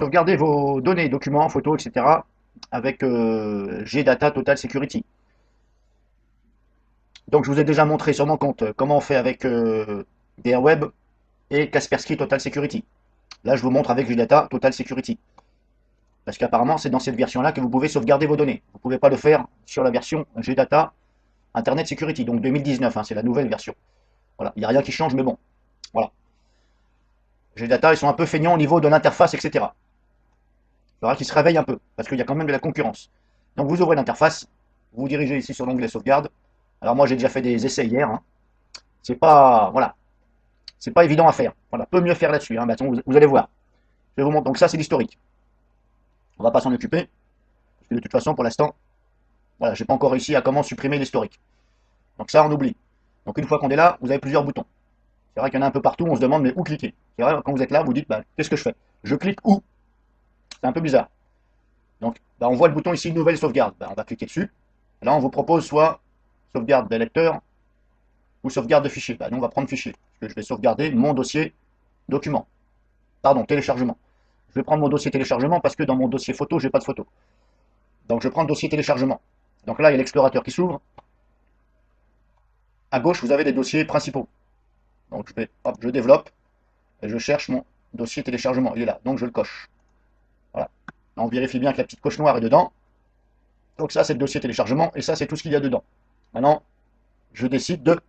Sauvegardez vos données, documents, photos, etc. avec GData Total Security. Donc je vous ai déjà montré sur mon compte comment on fait avec DRWeb et Kaspersky Total Security. Là je vous montre avec GData Total Security. Parce qu'apparemment c'est dans cette version-là que vous pouvez sauvegarder vos données. Vous ne pouvez pas le faire sur la version GData Internet Security, donc 2019, hein, c'est la nouvelle version. Voilà, il n'y a rien qui change, mais bon, voilà. GData, ils sont un peu feignants au niveau de l'interface, etc. Il faudra qu'ils se réveillent un peu, parce qu'il y a quand même de la concurrence. Donc vous ouvrez l'interface, vous vous dirigez ici sur l'onglet sauvegarde. Alors moi j'ai déjà fait des essais hier, hein. C'est pas, voilà, c'est pas évident à faire. Voilà, peut mieux faire là-dessus, hein. Bah, vous allez voir. Je vais vous montrer. Donc ça c'est l'historique. On va pas s'en occuper, parce que de toute façon pour l'instant, voilà, j'ai pas encore réussi à comment supprimer l'historique. Donc ça on oublie. Donc une fois qu'on est là, vous avez plusieurs boutons. C'est vrai qu'il y en a un peu partout, on se demande mais où cliquer. C'est vrai, quand vous êtes là, vous dites bah, qu'est-ce que je fais? Je clique où? C'est un peu bizarre. Donc bah, on voit le bouton ici nouvelle sauvegarde. Bah, on va cliquer dessus. Là on vous propose soit sauvegarde des lecteurs ou sauvegarde de fichier. Bah, nous on va prendre fichier, parce que je vais sauvegarder mon dossier document. Pardon, téléchargement. Je vais prendre mon dossier téléchargement parce que dans mon dossier photo, j'ai pas de photo. Donc je prends le dossier téléchargement. Donc là, il y a l'explorateur qui s'ouvre. À gauche, vous avez les dossiers principaux. Donc je vais, hop, je développe et je cherche mon dossier téléchargement. Il est là, donc je le coche. Voilà. Là, on vérifie bien que la petite coche noire est dedans. Donc ça, c'est le dossier téléchargement et ça, c'est tout ce qu'il y a dedans. Maintenant, je décide de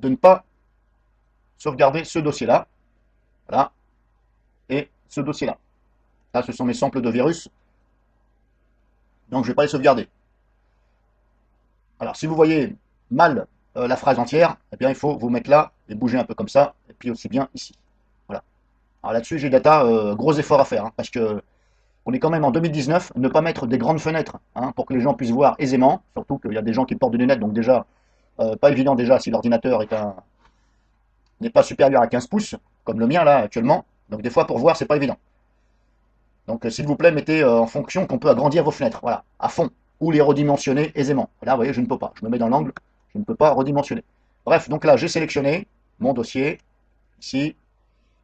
ne pas sauvegarder ce dossier-là. Voilà. Et ce dossier-là. Là, ce sont mes samples de virus. Donc, je ne vais pas les sauvegarder. Alors, si vous voyez mal la phrase entière, eh bien, il faut vous mettre là et bouger un peu comme ça. Et puis aussi bien ici. Voilà. Alors là-dessus, j'ai data, gros effort à faire. Hein, parce que on est quand même en 2019. Ne pas mettre des grandes fenêtres hein, pour que les gens puissent voir aisément. Surtout qu'il y a des gens qui portent des lunettes. Donc déjà, pas évident déjà si l'ordinateur n'est pas supérieur à 15 pouces, comme le mien là actuellement. Donc des fois, pour voir, c'est pas évident. Donc s'il vous plaît, mettez en fonction qu'on peut agrandir vos fenêtres, voilà, à fond, ou les redimensionner aisément. Là, vous voyez, je ne peux pas. Je me mets dans l'angle, je ne peux pas redimensionner. Bref, donc là, j'ai sélectionné mon dossier, ici,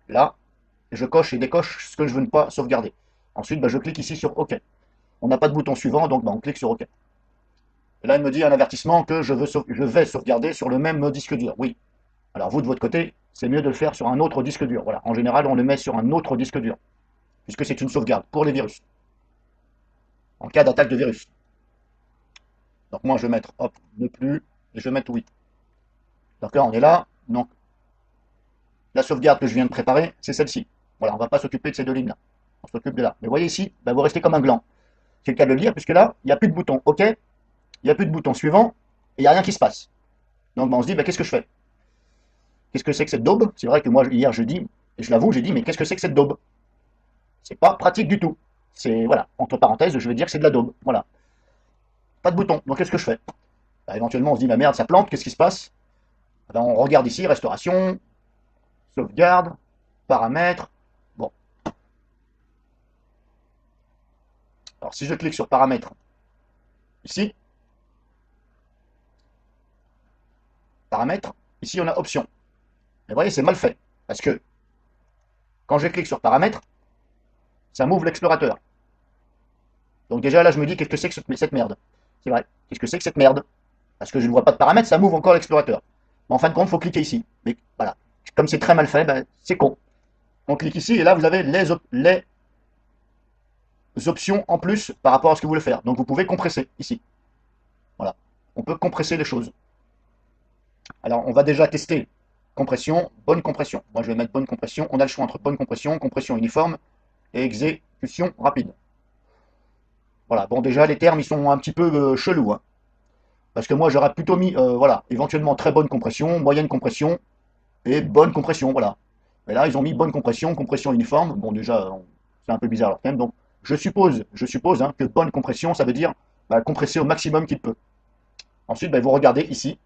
là, et je coche et décoche ce que je veux ne pas sauvegarder. Ensuite, bah, je clique ici sur OK. On n'a pas de bouton suivant, donc bah, on clique sur OK. Et là, il me dit un avertissement que je vais sauvegarder sur le même disque dur. Oui. Alors vous, de votre côté, c'est mieux de le faire sur un autre disque dur. Voilà. En général, on le met sur un autre disque dur, puisque c'est une sauvegarde pour les virus, en cas d'attaque de virus. Donc moi, je vais mettre, hop, ne plus, et je vais mettre oui. Donc là, on est là. Donc, la sauvegarde que je viens de préparer, c'est celle-ci. Voilà, on ne va pas s'occuper de ces deux lignes-là. On s'occupe de là. Mais vous voyez ici, bah, vous restez comme un gland. C'est le cas de le dire, puisque là, il n'y a plus de bouton OK, il n'y a plus de bouton suivant, et il n'y a rien qui se passe. Donc bah, on se dit, bah, qu'est-ce que je fais? Qu'est-ce que c'est que cette daube? C'est vrai que moi, hier, je dis, et je l'avoue, j'ai dit, mais qu'est-ce que c'est que cette daube? C'est pas pratique du tout. C'est, voilà, entre parenthèses, je veux dire que c'est de la daube. Voilà. Pas de bouton. Donc qu'est-ce que je fais? Bah, éventuellement, on se dit, ma merde, ça plante, qu'est-ce qui se passe? Ben, on regarde ici, restauration, sauvegarde, paramètres. Bon. Alors si je clique sur paramètres, ici, paramètres, ici on a options. Mais vous voyez, c'est mal fait. Parce que quand je clique sur paramètres, ça m'ouvre l'explorateur. Donc déjà là, je me dis, qu'est-ce que c'est que cette merde? C'est vrai. Qu'est-ce que c'est que cette merde? Parce que je ne vois pas de paramètres, ça m'ouvre encore l'explorateur. Mais en fin de compte, il faut cliquer ici. Mais voilà. Comme c'est très mal fait, ben, c'est con. On clique ici et là, vous avez les options en plus par rapport à ce que vous voulez faire. Donc vous pouvez compresser ici. Voilà. On peut compresser les choses. Alors on va déjà tester compression, bonne compression. Moi je vais mettre bonne compression. On a le choix entre bonne compression, compression uniforme et exécution rapide. Voilà. Bon déjà les termes ils sont un petit peu chelous. Hein. Parce que moi j'aurais plutôt mis voilà, éventuellement très bonne compression, moyenne compression et bonne compression. Voilà. Mais là ils ont mis bonne compression, compression uniforme. Bon déjà c'est un peu bizarre leur thème. Donc je suppose hein, que bonne compression ça veut dire bah, compresser au maximum qu'il peut. Ensuite bah, vous regardez ici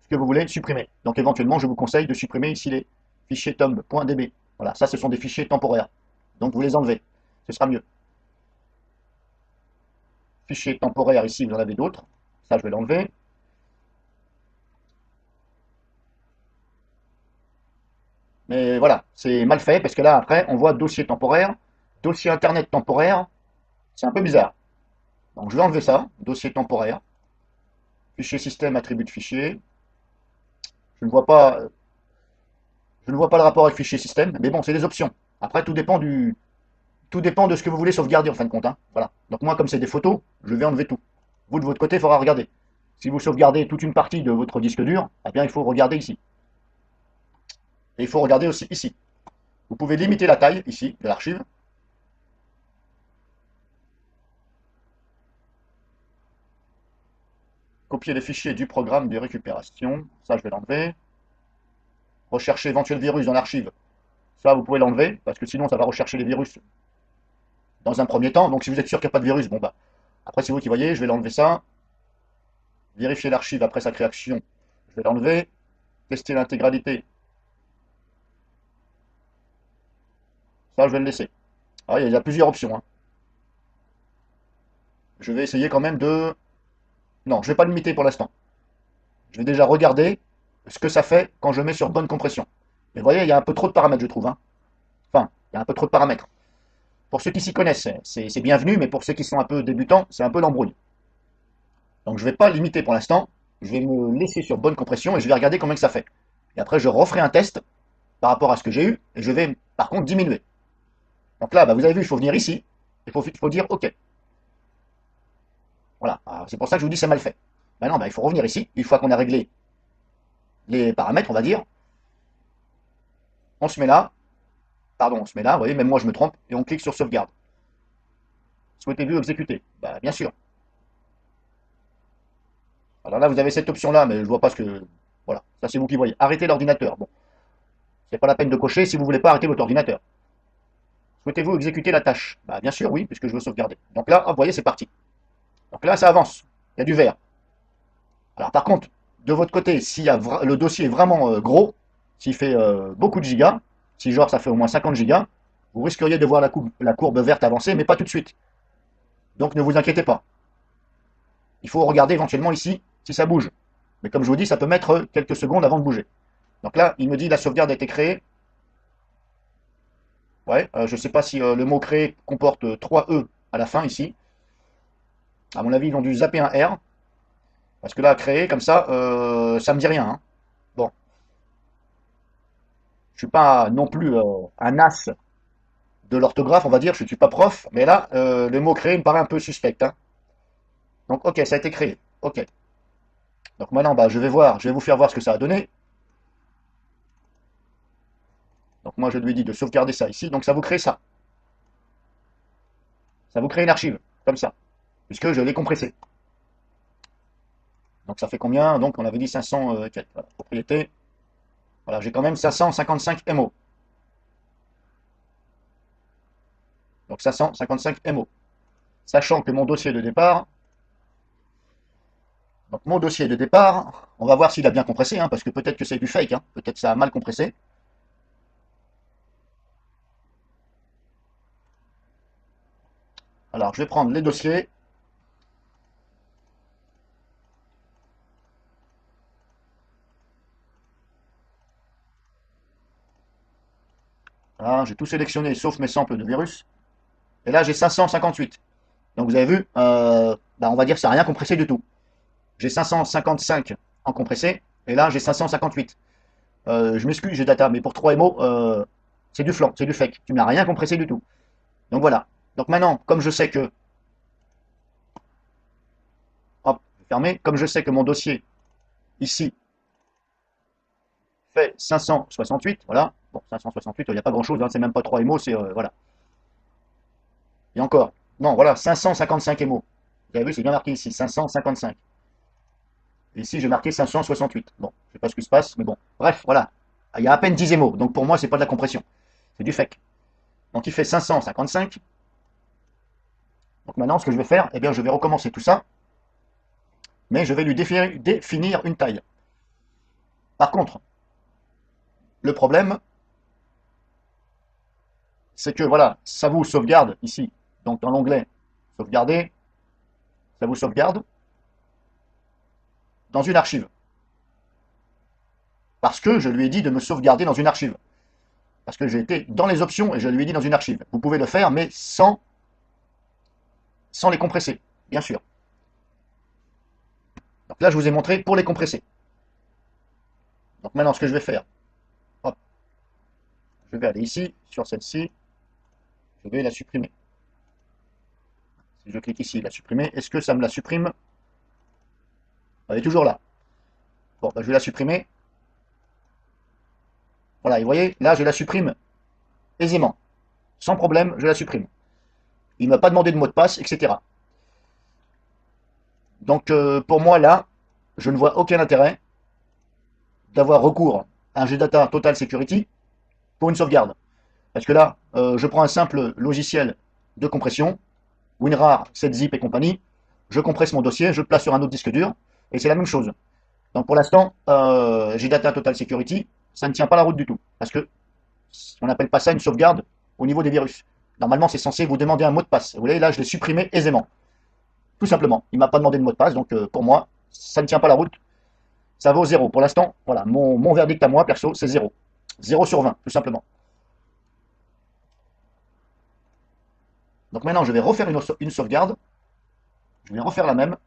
ce que vous voulez supprimer. Donc éventuellement, je vous conseille de supprimer ici les fichiers tomb.db. Voilà, ça ce sont des fichiers temporaires. Donc vous les enlevez, ce sera mieux. Fichiers temporaires, ici vous en avez d'autres. Ça je vais l'enlever. Mais voilà, c'est mal fait parce que là, après, on voit dossier temporaire, dossier internet temporaire. C'est un peu bizarre. Donc, je vais enlever ça, dossier temporaire, fichier système, attribut de fichier. Je ne vois pas, je ne vois pas le rapport avec fichier système, mais bon, c'est des options. Après, tout dépend de ce que vous voulez sauvegarder en fin de compte, hein. Voilà. Donc moi, comme c'est des photos, je vais enlever tout. Vous, de votre côté, il faudra regarder. Si vous sauvegardez toute une partie de votre disque dur, eh bien, il faut regarder ici. Et il faut regarder aussi ici. Vous pouvez limiter la taille, ici, de l'archive. Copier les fichiers du programme de récupération. Ça, je vais l'enlever. Rechercher éventuel virus dans l'archive. Ça, vous pouvez l'enlever, parce que sinon, ça va rechercher les virus dans un premier temps. Donc, si vous êtes sûr qu'il n'y a pas de virus, bon, bah, après, c'est vous qui voyez, je vais l'enlever ça. Vérifier l'archive après sa création. Je vais l'enlever. Tester l'intégralité. Ça, je vais le laisser. Alors, il y a plusieurs options, hein. Je vais essayer quand même de... Non, je ne vais pas limiter pour l'instant. Je vais déjà regarder ce que ça fait quand je mets sur bonne compression. Mais vous voyez, il y a un peu trop de paramètres, je trouve, hein. Enfin, il y a un peu trop de paramètres. Pour ceux qui s'y connaissent, c'est bienvenu, mais pour ceux qui sont un peu débutants, c'est un peu l'embrouille. Donc je ne vais pas limiter pour l'instant. Je vais me laisser sur bonne compression et je vais regarder combien que ça fait. Et après, je referai un test par rapport à ce que j'ai eu et je vais par contre diminuer. Donc là, bah, vous avez vu, il faut venir ici. Il faut dire OK. Voilà. C'est pour ça que je vous dis c'est mal fait. Maintenant, bah, il faut revenir ici. Une fois qu'on a réglé les paramètres, on va dire, on se met là. Pardon, on se met là. Vous voyez, même moi je me trompe. Et on clique sur sauvegarde. Souhaitez-vous exécuter? Bah, bien sûr. Alors là, vous avez cette option-là, mais je ne vois pas ce que... Voilà, ça c'est vous qui voyez. Arrêtez l'ordinateur. Bon, c'est pas la peine de cocher si vous ne voulez pas arrêter votre ordinateur. Souhaitez-vous exécuter la tâche? Bah, bien sûr, oui, puisque je veux sauvegarder. Donc là, hop, vous voyez, c'est parti. Donc là, ça avance. Il y a du vert. Alors par contre, de votre côté, si le dossier est vraiment gros, s'il fait beaucoup de gigas, si genre ça fait au moins 50 gigas, vous risqueriez de voir la courbe verte avancer, mais pas tout de suite. Donc ne vous inquiétez pas. Il faut regarder éventuellement ici si ça bouge. Mais comme je vous dis, ça peut mettre quelques secondes avant de bouger. Donc là, il me dit la sauvegarde a été créée. Ouais, je ne sais pas si le mot créé comporte 3 E à la fin ici. À mon avis, ils ont dû zapper un R. Parce que là, créer comme ça me dit rien, hein. Bon, je suis pas non plus un as de l'orthographe, on va dire. Je ne suis pas prof. Mais là, le mot créé me paraît un peu suspect, hein. Donc, ok, ça a été créé. Ok. Donc maintenant, bah, je vais vous faire voir ce que ça a donné. Donc moi, je lui ai dit de sauvegarder ça ici. Donc ça vous crée ça. Ça vous crée une archive, comme ça. Puisque je l'ai compressé. Donc ça fait combien? Donc on avait dit 500 voilà, propriété. Voilà, j'ai quand même 555 MO. Donc 555 MO. Sachant que mon dossier de départ, donc mon dossier de départ, on va voir s'il a bien compressé, hein, parce que peut-être que c'est du fake, hein, peut-être que ça a mal compressé. Alors je vais prendre les dossiers. Voilà, j'ai tout sélectionné sauf mes samples de virus. Et là j'ai 558. Donc vous avez vu, bah, on va dire que ça n'a rien compressé du tout. J'ai 555 en compressé, et là j'ai 558. Je m'excuse, j'ai data, mais pour 3 MO, c'est du flanc, c'est du fake. Tu n'as rien compressé du tout. Donc voilà. Donc maintenant, comme je sais que... Hop, je vais fermer. Comme je sais que mon dossier, ici, fait 568, voilà. Bon, 568, il n'y a pas grand-chose, hein, c'est même pas 3 MO, c'est... voilà. Et encore. Non, voilà, 555 MO. Vous avez vu, c'est bien marqué ici, 555. Et ici, j'ai marqué 568. Bon, je sais pas ce qui se passe, mais bon. Bref, voilà. Il y a à peine 10 MO, donc pour moi, c'est pas de la compression. C'est du fake. Donc il fait 555. Donc maintenant, ce que je vais faire, eh bien, je vais recommencer tout ça, mais je vais lui définir une taille. Par contre, le problème, c'est que voilà, ça vous sauvegarde ici. Donc dans l'onglet sauvegarder, ça vous sauvegarde dans une archive. Parce que je lui ai dit de me sauvegarder dans une archive. Parce que j'ai été dans les options et je lui ai dit dans une archive. Vous pouvez le faire, mais sans les compresser, bien sûr. Donc là, je vous ai montré pour les compresser. Donc maintenant, ce que je vais faire, hop, je vais aller ici, sur celle-ci, je vais la supprimer. Si je clique ici, la supprimer, est-ce que ça me la supprime? Elle est toujours là. Bon, ben, je vais la supprimer. Voilà, et vous voyez, là, je la supprime aisément. Sans problème, je la supprime. Il ne m'a pas demandé de mot de passe, etc. Donc, pour moi, là, je ne vois aucun intérêt d'avoir recours à un GData Total Security pour une sauvegarde. Parce que là, je prends un simple logiciel de compression, WinRAR, 7zip et compagnie, je compresse mon dossier, je le place sur un autre disque dur, et c'est la même chose. Donc pour l'instant, GData Total Security, ça ne tient pas la route du tout. Parce que on n'appelle pas ça une sauvegarde au niveau des virus. Normalement, c'est censé vous demander un mot de passe. Vous voyez, là, je l'ai supprimé aisément. Tout simplement. Il ne m'a pas demandé de mot de passe, donc pour moi, ça ne tient pas la route. Ça vaut 0. Pour l'instant, voilà, mon verdict à moi, perso, c'est 0. 0 sur 20, tout simplement. Donc maintenant, je vais refaire une sauvegarde. Je vais refaire la même.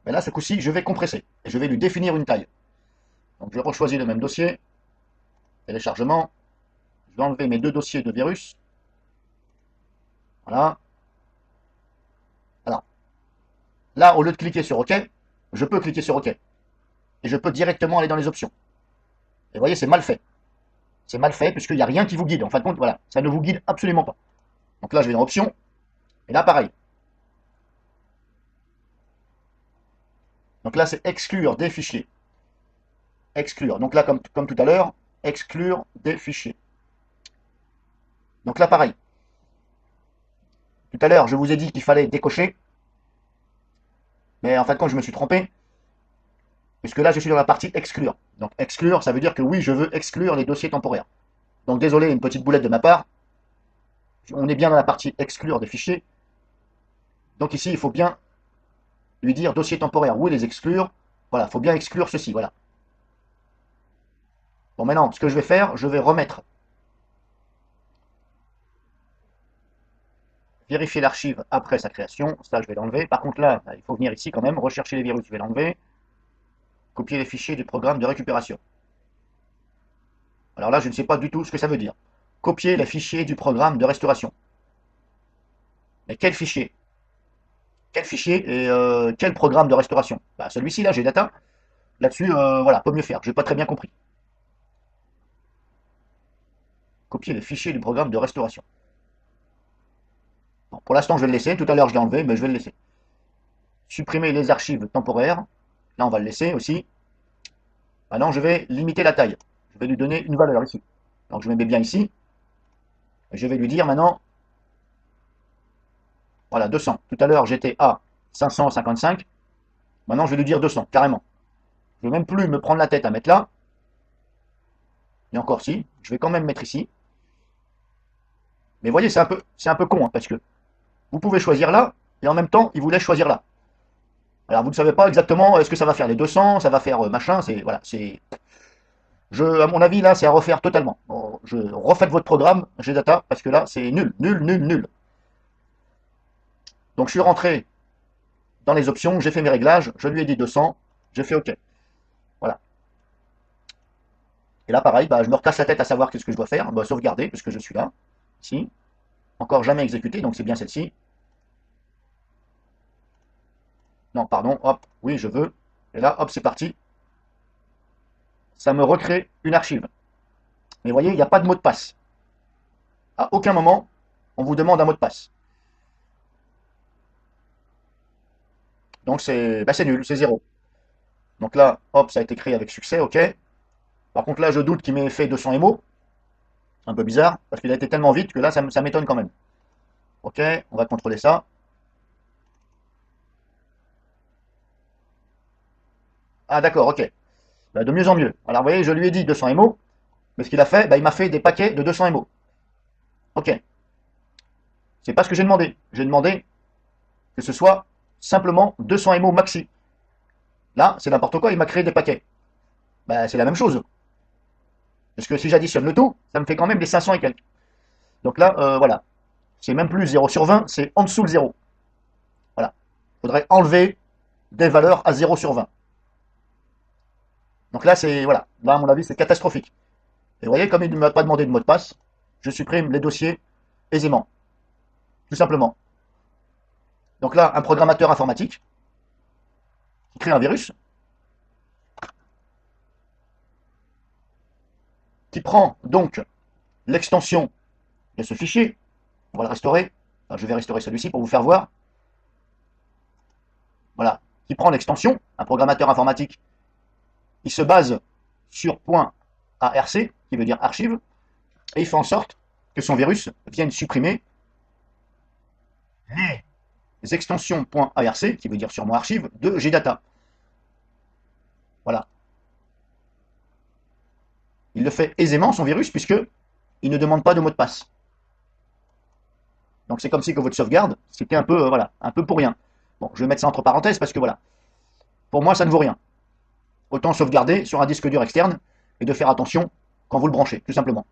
Mais là, ce coup-ci, je vais compresser. Et je vais lui définir une taille. Donc je rechoisis le même dossier. Téléchargement. Je vais enlever mes deux dossiers de virus. Voilà. Alors, là, au lieu de cliquer sur OK, je peux cliquer sur OK. Et je peux directement aller dans les options. Et vous voyez, c'est mal fait. C'est mal fait puisqu'il n'y a rien qui vous guide. En fin de compte, voilà, ça ne vous guide absolument pas. Donc là, je vais dans Options. Et là, pareil. Donc là, c'est exclure des fichiers. Exclure. Donc là, comme tout à l'heure, exclure des fichiers. Donc là, pareil. Tout à l'heure, je vous ai dit qu'il fallait décocher. Mais en fin de compte, je me suis trompé. Puisque là, je suis dans la partie exclure. Donc exclure, ça veut dire que oui, je veux exclure les dossiers temporaires. Donc désolé, une petite boulette de ma part. On est bien dans la partie exclure des fichiers. Donc ici, il faut bien lui dire dossier temporaire, oui, les exclure. Voilà, il faut bien exclure ceci, voilà. Bon, maintenant, ce que je vais faire, je vais remettre. Vérifier l'archive après sa création. Ça, je vais l'enlever. Par contre, là, il faut venir ici quand même. Rechercher les virus, je vais l'enlever. Copier les fichiers du programme de récupération. Alors là, je ne sais pas du tout ce que ça veut dire. Copier les fichiers du programme de restauration. Mais quel fichier? Quel fichier et quel programme de restauration? Bah, celui-ci, là, j'ai data. Là-dessus, voilà, peut mieux faire. Je n'ai pas très bien compris. Copier les fichiers du programme de restauration. Bon, pour l'instant, je vais le laisser. Tout à l'heure, je l'ai enlevé, mais je vais le laisser. Supprimer les archives temporaires. Là, on va le laisser aussi. Maintenant, je vais limiter la taille. Je vais lui donner une valeur ici. Donc, je me mets bien ici. Et je vais lui dire maintenant, voilà, 200. Tout à l'heure, j'étais à 555. Maintenant, je vais lui dire 200, carrément. Je ne vais même plus me prendre la tête à mettre là. Et encore si, je vais quand même mettre ici. Mais vous voyez, c'est un peu con, hein, parce que vous pouvez choisir là, et en même temps, il vous laisse choisir là. Alors, vous ne savez pas exactement, est-ce que ça va faire les 200, ça va faire machin, c'est, voilà, c'est... à mon avis, là, c'est à refaire totalement. Bon, refaites votre programme, GData, parce que là, c'est nul, nul, nul, nul. Donc, je suis rentré dans les options, j'ai fait mes réglages, je lui ai dit 200, j'ai fait OK. Voilà. Et là, pareil, bah, je me recasse la tête à savoir qu'est-ce que je dois faire. Bah, sauvegarder, puisque je suis là. Ici. Encore jamais exécuté, donc c'est bien celle-ci. Non, pardon, hop, oui, je veux. Et là, hop, c'est parti. Ça me recrée une archive. Mais vous voyez, il n'y a pas de mot de passe. À aucun moment, on vous demande un mot de passe. Donc c'est nul, c'est 0. Donc là, hop, ça a été créé avec succès, ok. Par contre là, je doute qu'il m'ait fait 200 MO. Un peu bizarre, parce qu'il a été tellement vite que là, ça m'étonne quand même. Ok, on va contrôler ça. Ah d'accord, ok. Bah, de mieux en mieux. Alors vous voyez, je lui ai dit 200 MO, mais ce qu'il a fait, bah, il m'a fait des paquets de 200 MO. Ok. C'est pas ce que j'ai demandé. J'ai demandé que ce soit simplement 200 MO maxi. Là, c'est n'importe quoi, il m'a créé des paquets. Bah, c'est la même chose. Parce que si j'additionne le tout, ça me fait quand même des 500 et quelques. Donc là, voilà. C'est même plus 0 sur 20, c'est en dessous le 0. Voilà. Il faudrait enlever des valeurs à 0 sur 20. Donc là, c'est, voilà. Là, à mon avis, c'est catastrophique. Et vous voyez, comme il ne m'a pas demandé de mot de passe, je supprime les dossiers aisément. Tout simplement. Donc là, un programmateur informatique qui crée un virus, qui prend donc l'extension de ce fichier. On va le restaurer. Enfin, je vais restaurer celui-ci pour vous faire voir. Voilà. Qui prend l'extension, un programmateur informatique, il se base sur .arc, qui veut dire archive, et il fait en sorte que son virus vienne supprimer les extensions .arc, qui veut dire sûrement archive, de GData. Voilà. Il le fait aisément, son virus, puisque il ne demande pas de mot de passe. Donc c'est comme si que votre sauvegarde, c'était un peu, voilà, un peu pour rien. Bon, je vais mettre ça entre parenthèses parce que voilà, pour moi ça ne vaut rien. Autant sauvegarder sur un disque dur externe et de faire attention quand vous le branchez, tout simplement.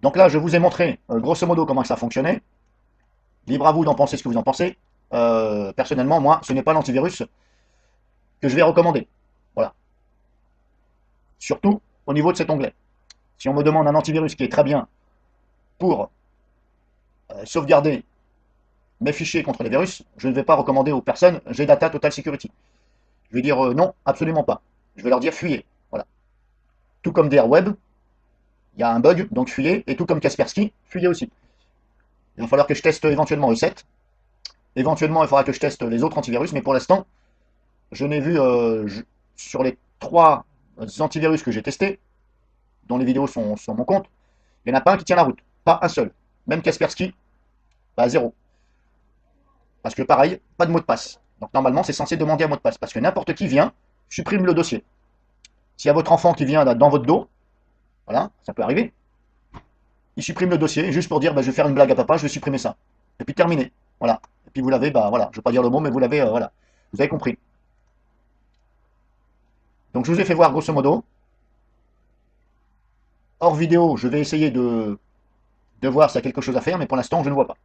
Donc là, je vous ai montré grosso modo comment ça fonctionnait. Libre à vous d'en penser ce que vous en pensez. Personnellement, moi, ce n'est pas l'antivirus que je vais recommander. Voilà. Surtout au niveau de cet onglet. Si on me demande un antivirus qui est très bien pour sauvegarder mes fichiers contre les virus, je ne vais pas recommander aux personnes GData Total Security. Je vais dire non, absolument pas. Je vais leur dire fuyez. Voilà. Tout comme DRWeb, il y a un bug, donc fuyez. Et tout comme Kaspersky, fuyez aussi. Il va falloir que je teste éventuellement E7. Éventuellement, il faudra que je teste les autres antivirus, mais pour l'instant, je n'ai vu sur les 3 antivirus que j'ai testés, dont les vidéos sont sur mon compte, il n'y en a pas un qui tient la route. Pas un seul. Même Kaspersky, bah zéro. Parce que pareil, pas de mot de passe. Donc normalement, c'est censé demander un mot de passe. Parce que n'importe qui vient, supprime le dossier. S'il y a votre enfant qui vient dans votre dos, voilà, ça peut arriver, il supprime le dossier juste pour dire bah, je vais faire une blague à papa, je vais supprimer ça. Et puis terminé. Voilà. Et puis vous l'avez, bah voilà, je ne vais pas dire le mot, mais vous l'avez, voilà. Vous avez compris. Donc je vous ai fait voir grosso modo. Hors vidéo, je vais essayer de voir s'il y a quelque chose à faire, mais pour l'instant, je ne vois pas.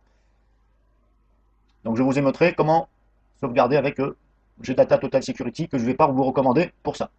Donc je vous ai montré comment sauvegarder avec GData Total Security, que je ne vais pas vous recommander pour ça.